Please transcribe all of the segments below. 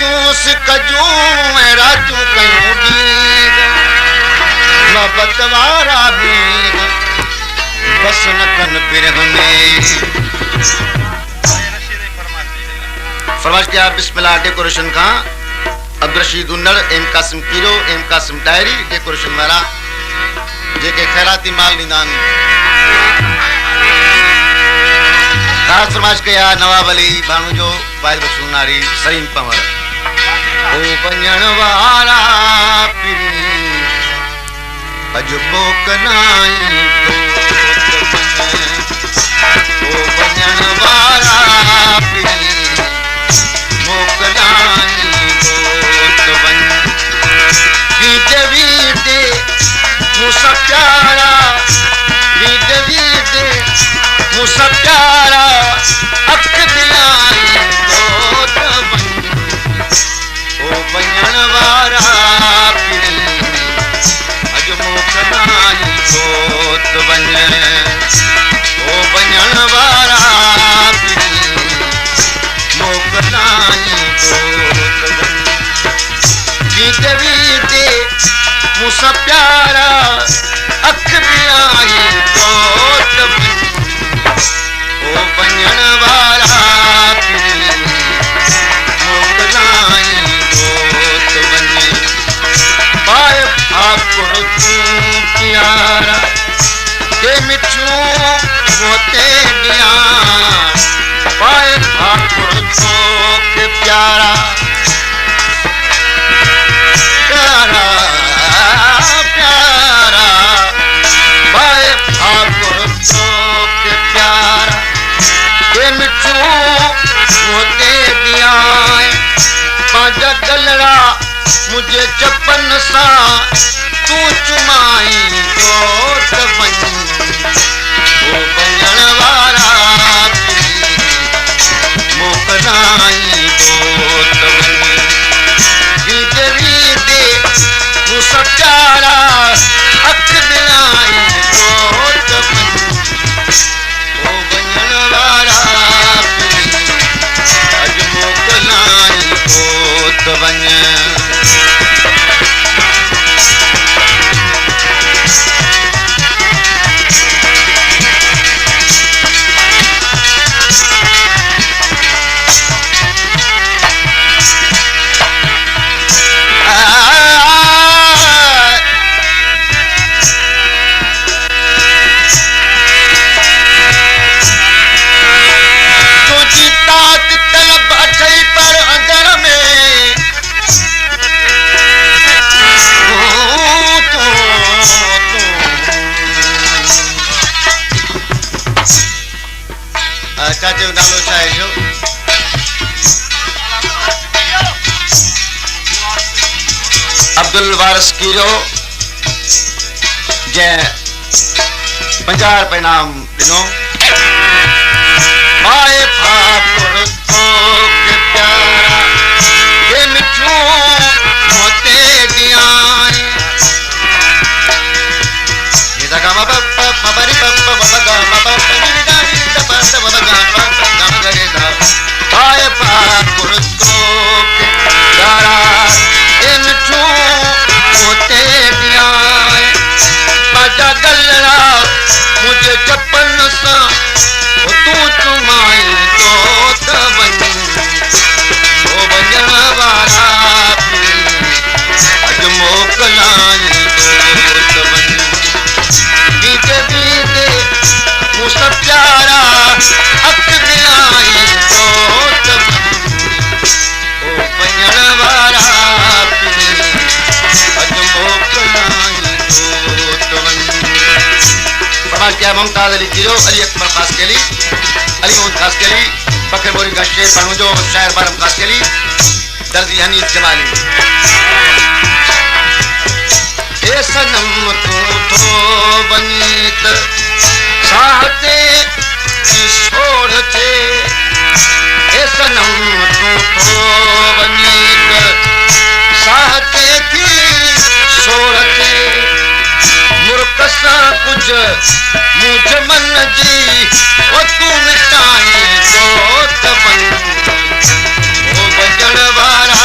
चूस कजूं ऐं राजूं कयूं ॾींहं मोहबत वारा भी बस न कन बिरह में। फरमाइश किया बिस्मिल्लाह डेकोरेशन का Abdul Rashid उन्नड़, M Qasim कीरो, M Qasim diary decoration वारा जेके खैराती माल ॾींदा आहिनि। ख़ासि फरमाइश कया नवाब अली भाणू जो वाहिद बख्शू नारी सलीम पंवर। ओ वञण वारा पिरी अॼु मोकनाई ओ वञण वारा पिरी मोकनाई वीदे वीदे मूंसां प्यारा वीदे वीदे मूंसां प्यारा अख दिलाई दोत वञ ओ वञण वारा पिरी अॼु मोकनाई दोत वञ ओ वञण वारा पिरी मोकनाई दोत वञ वीदे वीदे मूंसां प्यारा अख दिलाई दोत वञ ओ वञण वारा पिरी मोकनाई दोत वञ पाए ठाकुर तूं प्यारा के मिठियूं मोते ॾियां पाए ठाकुर तोखे प्यारा प्यारा प्यारा पाए ठाकुर तोखे प्यारा के मिठियूं मोते ॾियां पंहिंजा गलड़ा मुंहिंजे चपन सां तूं चुमाई दोत वञ ओ वञण वारा पिरी मोकनाई दोत वञ वीदे वीदे मूंसां प्यारा अख दिलाई दोत वञ ओ वञण वारा पिरी अॼु मोकनाई दोत वञ। चाचे जो नालो छा आहे जो अब्दुल वारिस कीरो जंहिं 50 रुपए इनाम ॾिनो। पाए ठाकुर तोखे प्यारा के मिठियूं मोते ॾियां पाए ठाकुर तोखे प्यारा के मिठियूं मोते ॾियां पंहिंजा गलड़ा मुंहिंजे चपन सां तूं चुमाई दोत वञ ओ वञण वारा पिरी अॼु मोकनाई दोत वञ वीदे वीदे मूंसां प्यारा अख दिलाई दोत वञ ओ वञण वारा पिरी अॼु मोकनाई दोत वञ। फरमाइश किया मुमताज अली कीरो, अली अकबर खास केली, अली मोहम्मद खास केली, बकर बोरी का शेर पढ़ूं जो शायर बारम खास केली, दर्जी हनीफ जमाली। ए सनम तूं थो वञीत साहते की छोड़ थे ए सनम तूं थो वञीत साहते की छोड़ थे मुर्क सां कुझ मुंहिंजे मन जी ओ तूं मिटाई दोत वञ ओ वञण वारा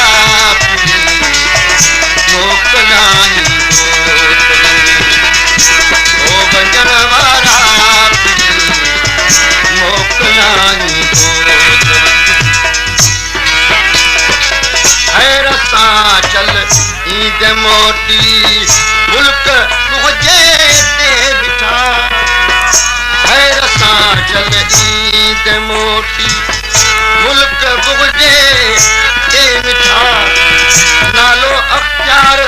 ईद मोटी मुल्क मुझे ते बिठा खैर सां चल ईद मोटी मुल्क मुझे ते बिठा नालो अख्तियार